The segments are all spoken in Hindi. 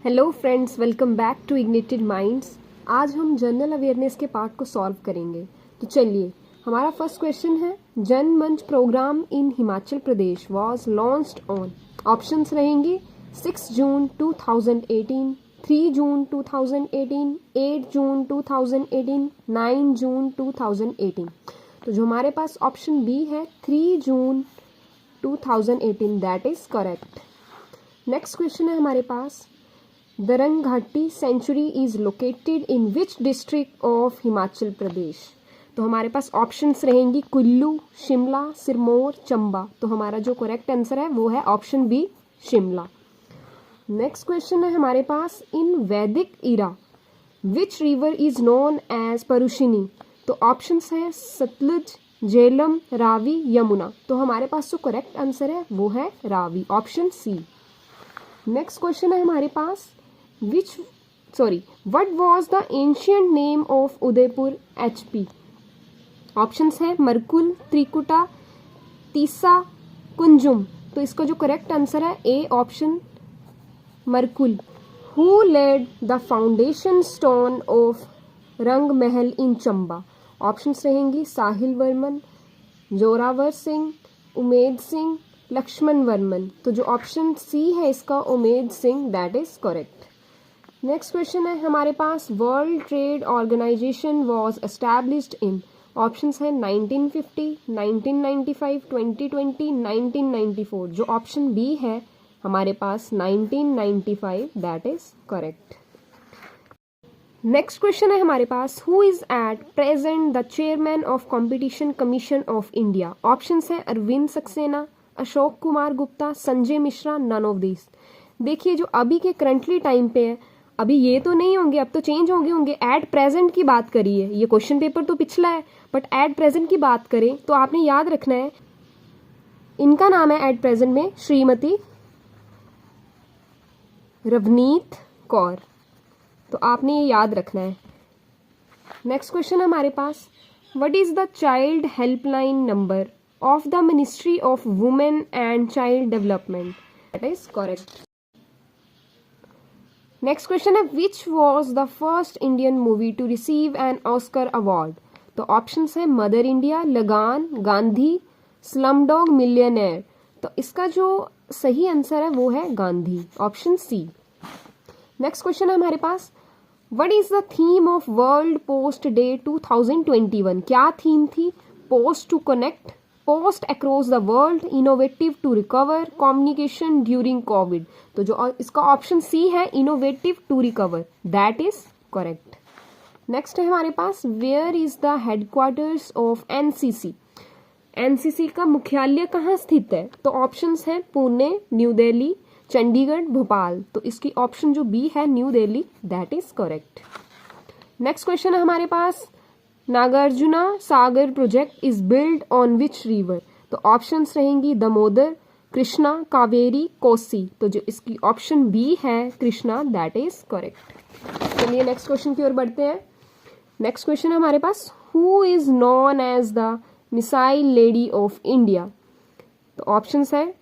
Hello friends, welcome back to Ignited Minds. आज हम जनरल अवेयरनेस के पार्ट को सॉल्व करेंगे। तो चलिए, हमारा फर्स्ट क्वेश्चन है, Jan Manch program in Himachal Pradesh was launched on. Options रहेंगी 6 जून 2018, 3 जून 2018, 8 जून 2018, 9 जून 2018। तो जो हमारे पास ऑप्शन बी है 3 June 2018, that is correct. Next question है हमारे पास, Darang Ghati sanctuary is located in which district of Himachal Pradesh. तो हमारे पास ऑप्शंस रहेंगी कुल्लू, शिमला, सिरमौर, चंबा। तो हमारा जो करेक्ट आंसर है वो है option B, Shimla. Next question है हमारे पास, in Vedic era which river is known as Parushni. तो ऑप्शंस हैं सतलुज, झेलम, रावी, यमुना। तो हमारे पास जो करेक्ट आंसर है वो है Ravi, option C. Next question है हमारे पास, what was the ancient name of Udaipur HP। Options है मरकुल, त्रिकुटा, तीसा, कुंजुम। तो इसका जो करेक्ट आंसर है A option Markul. Who laid the foundation stone of Rang Mahal in Chamba. Options रहेंगी साहिल वर्मन, जोरावर सिंह, उमेद सिंह, लक्ष्मण वर्मन। तो जो ऑप्शन सी है इसका Umed Singh, that is correct. Next question है हमारे पास, World Trade Organization was established in. Options है 1950, 1995, 2020, 1994। जो ऑप्शन बी है हमारे पास 1995, that is correct. Next question है हमारे पास, who is at present the chairman of Competition Commission of India. Options है Arvind Saxena, Ashok Kumar Gupta, Sanjay Mishra, none of this. देखिए, जो अभी के करंटली टाइम पे है, अभी ये तो नहीं होंगे, अब तो चेंज हो गए होंगे। एट प्रेजेंट की बात करिए, ये क्वेश्चन पेपर तो पिछला है, बट एट प्रेजेंट की बात करें तो आपने याद रखना है, इनका नाम है एट प्रेजेंट में श्रीमती रवनीत कौर। तो आपने ये याद रखना है। नेक्स्ट क्वेश्चन है हमारे पास, what is the child helpline number of the ministry of women and child development. That is correct. Next question है, which was the first Indian movie to receive an Oscar award. तो ऑप्शंस है mother India, Lagaan, Gandhi, Slumdog millionaire. तो इसका जो सही आंसर है वो है Gandhi, option C. Next question है हमारे पास, what is the theme of World Post Day 2021। क्या थीम थी? Post to connect, post across the world, innovative to recover, communication during Covid. तो जो इसका ऑप्शन सी है innovative to recover, that is correct. Next है हमारे पास, where is the headquarters of NCC. NCC का मुख्यालय कहाँ स्थित है? तो ऑप्शंस हैं पुणे, न्यू दिल्ली, चंडीगढ़, भोपाल। तो इसकी ऑप्शन जो बी है new Delhi, that is correct. Next question है हमारे पास, Nagarjuna Sagar project is build on which river. तो ऑप्शंस रहेंगी दमोदर, कृष्णा, कावेरी, कोसी। तो जो इसकी ऑप्शन बी है कृष्णा, दैट इज करेक्ट। चलिए नेक्स्ट क्वेश्चन की ओर बढ़ते हैं। नेक्स्ट क्वेश्चन है हमारे पास, who is known as the missile lady of India. तो ऑप्शंस है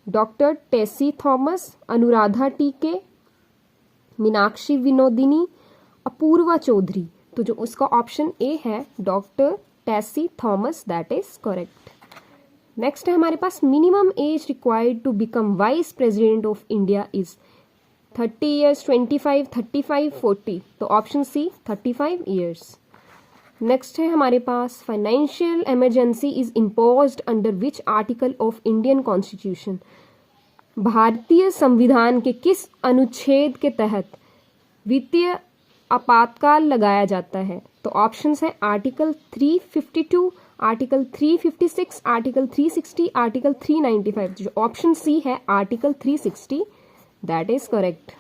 डॉक्टर टेसी थॉमस, अनुराधा टीके, मीनाक्षी विनोदिनी, अपूर्वा चौधरी। तो जो उसका ऑप्शन ए है doctor Tessy Thomas, that is correct. Next है हमारे पास, minimum age required to become vice president of India is 30 years, 25, 35, 40। तो ऑप्शन सी 35 ईयर्स। नेक्स्ट है हमारे पास, financial emergency is imposed under which article of Indian constitution. भारतीय संविधान के किस अनुच्छेद के तहत वित्तीय आपातकाल लगाया जाता है? तो ऑप्शंस है आर्टिकल 352, आर्टिकल 356, आर्टिकल 360, आर्टिकल 395। जो ऑप्शन सी है article 360, that is correct.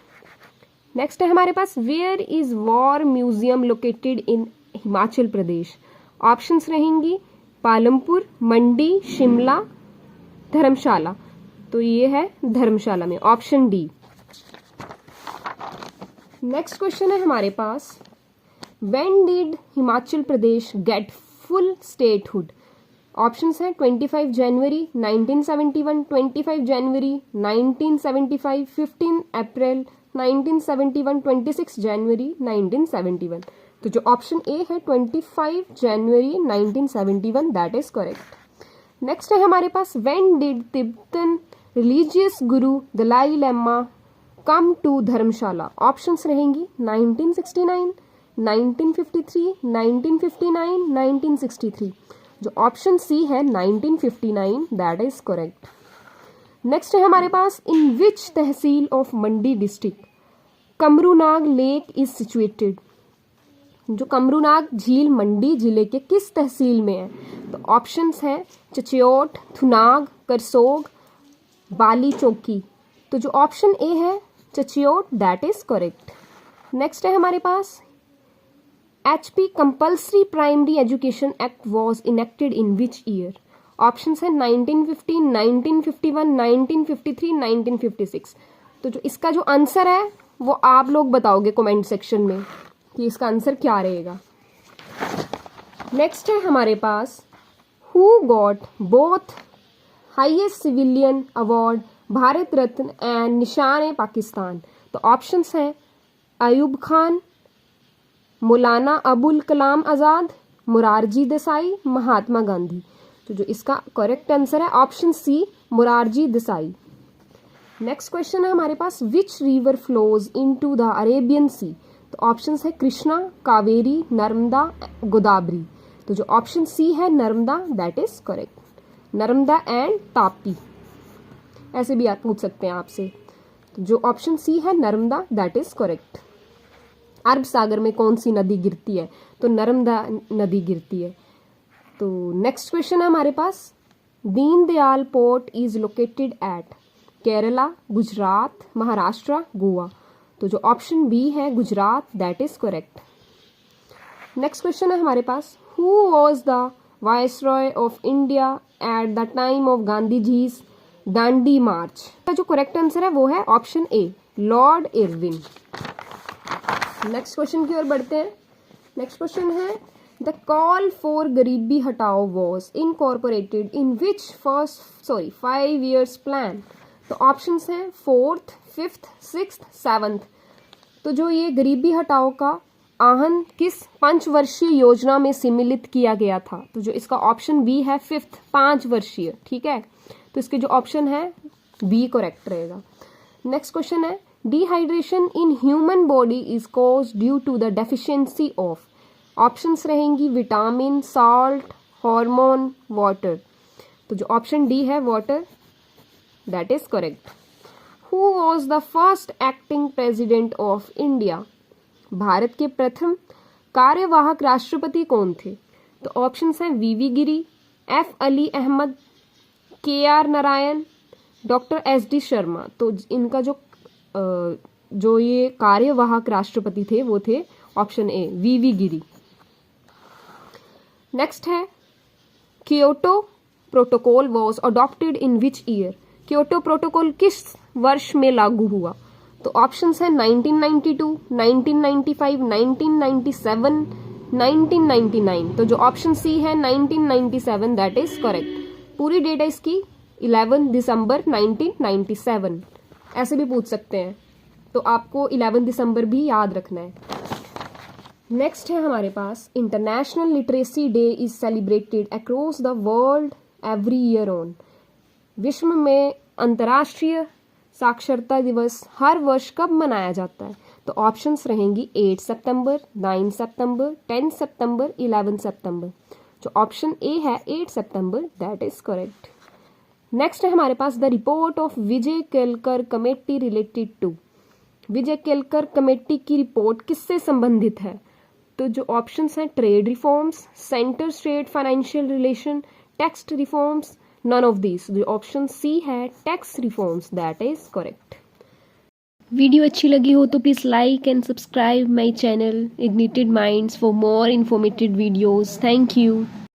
Next है हमारे पास, where is war museum located in Himachal Pradesh. Options रहेंगी पालमपुर, मंडी, शिमला, धर्मशाला। तो ये है धर्मशाला में, ऑप्शन डी। नेक्स्ट क्वेश्चन है हमारे पास, when did Himachal Pradesh get full statehood. Options हैं 25 जनवरी 1971, 25 जनवरी 1975, 15 अप्रैल 1971, 26 जनवरी 1971। तो जो ऑप्शन ए है 25 जनवरी 1971, दैट इज करेक्ट। नेक्स्ट है हमारे पास when did Tibetan religious guru Dalai Lama come to Dharamshala. Options रहेंगी 1969, 1953, 1959, 1963। जो ऑप्शन सी है 1959, दैट इज करेक्ट। नेक्स्ट है हमारे पास in which tehsil of Mandi district Kamrunag lake is situated. जो कमरूनाग झील मंडी जिले के किस तहसील में है? तो ऑप्शंस हैं चचियोट, थुनाग, करसोग, बाली चौकी। तो जो ऑप्शन ए है चचियोट, दैट इज करेक्ट। नेक्स्ट है हमारे पास HP compulsory primary education act was enacted in which year. Options है 1950, 1951, 1953, 1956। तो जो इसका जो आंसर है वो आप लोग बताओगे कमेंट सेक्शन में कि इसका आंसर क्या रहेगा। नेक्स्ट है हमारे पास who got both highest civilian award Bharat Ratna and Nishan Pakistan. तो ऑप्शंस हैं अयूब खान, मौलाना अबुल कलाम आज़ाद, मुरारजी देसाई, महात्मा गांधी। तो जो इसका करेक्ट आंसर है option C Morarji Desai. Next question है हमारे पास which river flows into the Arabian Sea. तो ऑप्शंस है कृष्णा, कावेरी, नर्मदा, गोदावरी। तो जो ऑप्शन सी है Narmada, that is correct. Narmada and Tapi ऐसे भी आप पूछ सकते हैं आपसे। तो जो ऑप्शन सी है नर्मदा, दैट इज करेक्ट। अरब सागर में कौन सी नदी गिरती है? तो नर्मदा नदी गिरती है। तो नेक्स्ट क्वेश्चन है हमारे पास Deendayal port is located at Kerala, Gujarat, Maharashtra, Goa. तो जो ऑप्शन बी है Gujarat, that is correct. Next question है हमारे पास who was the viceroy of India at the time of Gandhi जीज दांडी मार्च। का जो करेक्ट आंसर है वो है option A Lord Irwin. Next question की ओर बढ़ते हैं। नेक्स्ट क्वेश्चन है द कॉल फॉर गरीबी हटाओ was incorporated in which 5 years plan. तो ऑप्शंस हैं 4th, 5th, 6th, 7th। तो जो ये गरीबी हटाओ का आहन किस 5 वर्षीय योजना में सम्मिलित किया गया था? तो जो इसका ऑप्शन बी है 5th, 5 वर्षीय। ठीक है, तो इसके जो ऑप्शन है बी करेक्ट रहेगा। नेक्स्ट क्वेश्चन है dehydration in human body is cause due to the deficiency of. Options रहेंगी विटामिन, सॉल्ट, हार्मोन, वाटर। तो जो ऑप्शन डी है water, that is correct. Who was the first acting president of India. भारत के प्रथम कार्यवाहक राष्ट्रपति कौन थे? तो ऑप्शंस हैं V V Giri, F Ali Ahmad, KR Narayan, doctor SD Sharma. तो इनका जो ये कार्यवाहक राष्ट्रपति थे वो थे option A V V Giri. Next है Kyoto protocol was adopted in which year. Kyoto protocol किस वर्ष में लागू हुआ? तो ऑप्शंस है 1992, 1995, 1997, 1999। तो जो ऑप्शन सी है 1997, दैट इज करेक्ट। पूरी डेट है इसकी 11 दिसंबर 1997। ऐसे भी पूछ सकते हैं, तो आपको 11 दिसंबर भी याद रखना है। नेक्स्ट है हमारे पास international literacy day is celebrated across the world every year on. विश्व में अंतर्राष्ट्रीय साक्षरता दिवस हर वर्ष कब मनाया जाता है? तो ऑप्शंस रहेंगी 8 सितंबर, 9 सितंबर, 10 सितंबर, 11 सितंबर। जो ऑप्शन ए है 8 सितंबर, दैट इज करेक्ट। नेक्स्ट है हमारे पास the report of Vijay Kelkar committee related to. Vijay Kelkar committee की रिपोर्ट किससे संबंधित है? तो जो ऑप्शंस हैं trade reforms, centre state financial relation, tax reforms, none of this. जो ऑप्शन सी है tax reforms, that is correct. Video अच्छी लगी हो तो please like and subscribe my channel ignited minds for more informative videos. Thank you.